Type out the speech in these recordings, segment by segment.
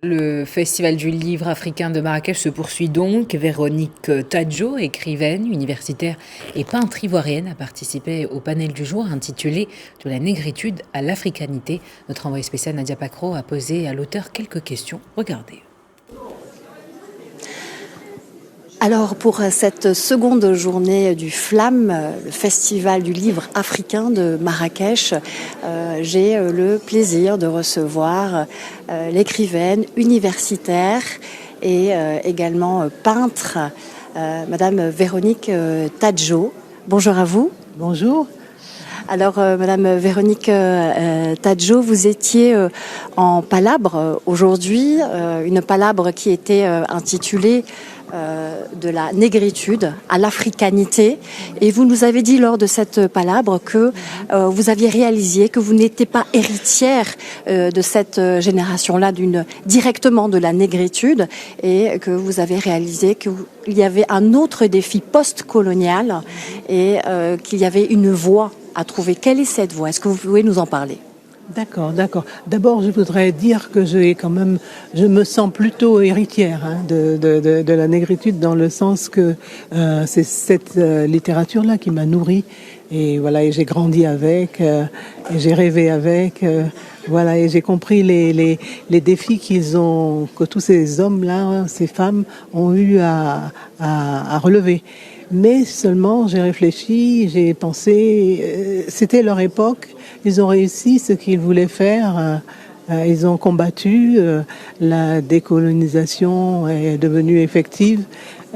Le Festival du livre africain de Marrakech se poursuit donc. Véronique Tadjo, écrivaine, universitaire et peintre ivoirienne, a participé au panel du jour intitulé « De la négritude à l'africanité ». Notre envoyé spécial Nadia Pacro a posé à l'auteur quelques questions. Regardez. Alors pour cette seconde journée du FLAM, le Festival du livre africain de Marrakech, j'ai le plaisir de recevoir l'écrivaine universitaire et également peintre, Madame Véronique Tadjo. Bonjour à vous. Bonjour. Alors, Madame Véronique Tadjo, vous étiez en palabre aujourd'hui, une palabre qui était intitulée de la négritude à l'africanité. Et vous nous avez dit lors de cette palabre que vous aviez réalisé que vous n'étiez pas héritière de cette génération-là directement de la négritude, et que vous avez réalisé qu'il y avait un autre défi post-colonial et qu'il y avait une voie à trouver. Quelle est cette voie? Est-ce que vous pouvez nous en parler? D'accord. D'abord, je voudrais dire que je me sens plutôt héritière de la négritude, dans le sens que c'est cette littérature-là qui m'a nourrie. Et voilà, et j'ai grandi avec, et j'ai rêvé avec, voilà, et j'ai compris les défis que tous ces hommes-là, ces femmes ont eu à relever. Mais seulement, j'ai réfléchi, j'ai pensé, c'était leur époque, ils ont réussi ce qu'ils voulaient faire, ils ont combattu, la décolonisation est devenue effective,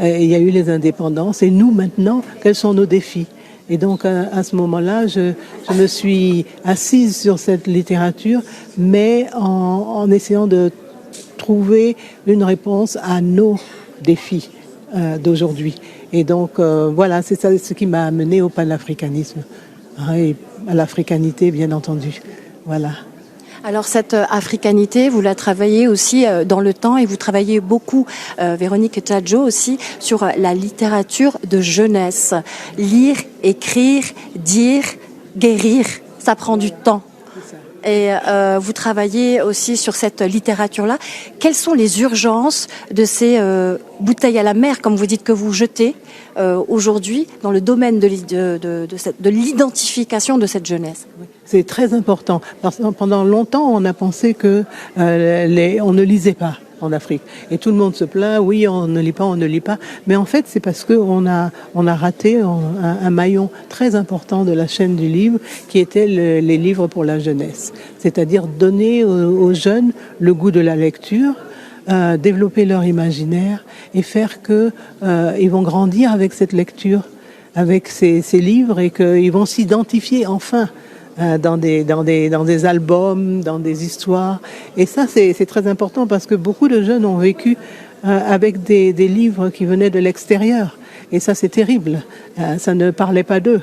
il y a eu les indépendances, et nous maintenant, quels sont nos défis? Et donc à ce moment-là, je me suis assise sur cette littérature, mais en essayant de trouver une réponse à nos défis d'aujourd'hui. Et donc, voilà, c'est ça ce qui m'a amené au panafricanisme, et à l'africanité, bien entendu. Voilà. Alors, cette africanité, vous la travaillez aussi dans le temps, et vous travaillez beaucoup, Véronique Tadjo, aussi, sur la littérature de jeunesse. Lire, écrire, dire, guérir, ça prend du temps. Et vous travaillez aussi sur cette littérature-là. Quelles sont les urgences de ces bouteilles à la mer, comme vous dites, que vous jetez aujourd'hui dans le domaine de l'identification de cette jeunesse? C'est très important. Parce que pendant longtemps, on a pensé que on ne lisait pas en Afrique. Et tout le monde se plaint, oui, on ne lit pas. Mais en fait, c'est parce qu'on a raté un maillon très important de la chaîne du livre, qui était les livres pour la jeunesse. C'est-à-dire donner aux jeunes le goût de la lecture, développer leur imaginaire et faire que ils vont grandir avec cette lecture, avec ces livres, et qu'ils vont s'identifier enfin dans des albums, dans des histoires. Et ça, c'est très important, parce que beaucoup de jeunes ont vécu avec des livres qui venaient de l'extérieur. Et ça, c'est terrible. Ça ne parlait pas d'eux.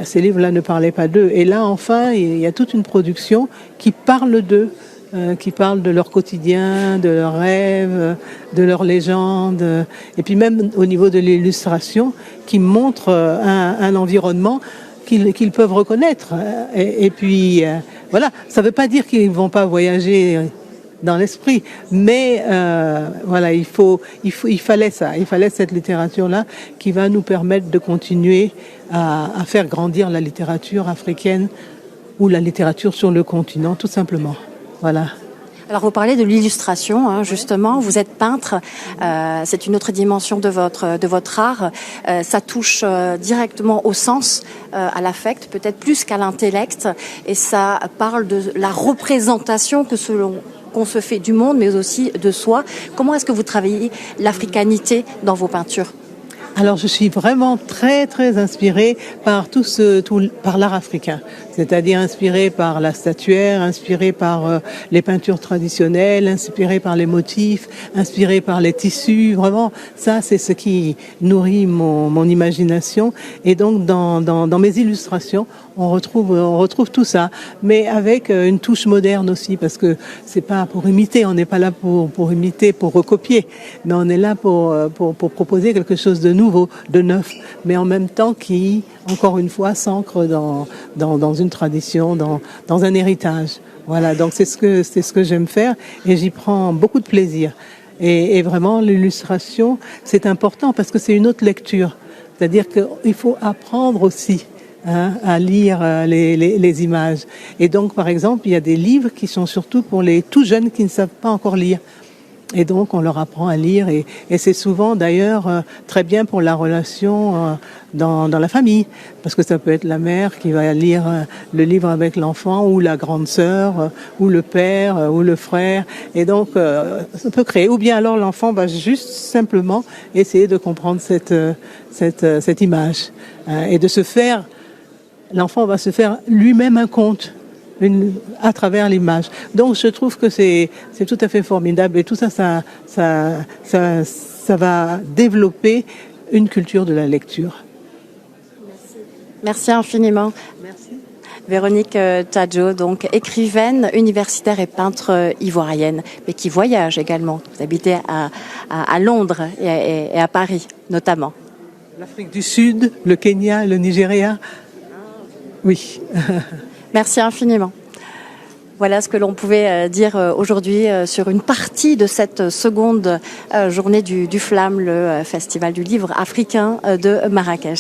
Ces livres-là ne parlaient pas d'eux. Et là, enfin, il y a toute une production qui parle d'eux, qui parle de leur quotidien, de leurs rêves, de leurs légendes. Et puis même au niveau de l'illustration, qui montre un environnement qu'ils peuvent reconnaître. Et puis, voilà, ça ne veut pas dire qu'ils ne vont pas voyager dans l'esprit, mais voilà, il fallait ça, il fallait cette littérature-là qui va nous permettre de continuer à faire grandir la littérature africaine, ou la littérature sur le continent, tout simplement. Voilà. Alors, vous parlez de l'illustration, justement. Vous êtes peintre. C'est une autre dimension de votre art. Ça touche directement au sens, à l'affect, peut-être plus qu'à l'intellect. Et ça parle de la représentation qu'on se fait du monde, mais aussi de soi. Comment est-ce que vous travaillez l'africanité dans vos peintures? Alors, je suis vraiment très, très inspirée par par l'art africain. C'est-à-dire inspirée par la statuaire, inspirée par les peintures traditionnelles, inspirée par les motifs, inspirée par les tissus. Vraiment, ça, c'est ce qui nourrit mon imagination. Et donc, dans mes illustrations, on retrouve tout ça, mais avec une touche moderne aussi, parce que c'est pas pour imiter, on n'est pas là pour imiter, pour recopier, mais on est là pour proposer quelque chose de nouveau, de neuf, mais en même temps qui, encore une fois, s'ancre dans une tradition, dans un héritage. Voilà, donc c'est ce que j'aime faire et j'y prends beaucoup de plaisir. Et vraiment, l'illustration, c'est important parce que c'est une autre lecture. C'est-à-dire qu'il faut apprendre aussi à lire les images. Et donc, par exemple, il y a des livres qui sont surtout pour les tout jeunes qui ne savent pas encore lire. Et donc, on leur apprend à lire. Et c'est souvent, d'ailleurs, très bien pour la relation dans la famille. Parce que ça peut être la mère qui va lire le livre avec l'enfant, ou la grande sœur, ou le père, ou le frère. Et donc, ça peut créer. Ou bien alors, l'enfant va juste simplement essayer de comprendre cette image. Et de se faire... L'enfant va se faire lui-même un conte à travers l'image. Donc je trouve que c'est tout à fait formidable et tout ça va développer une culture de la lecture. Merci infiniment. Merci. Véronique Tadjo, donc écrivaine, universitaire et peintre ivoirienne, mais qui voyage également. Vous habitez à Londres et à Paris notamment. L'Afrique du Sud, le Kenya, le Nigeria. Oui. Merci infiniment. Voilà ce que l'on pouvait dire aujourd'hui sur une partie de cette seconde journée du FLAM, le Festival du livre africain de Marrakech.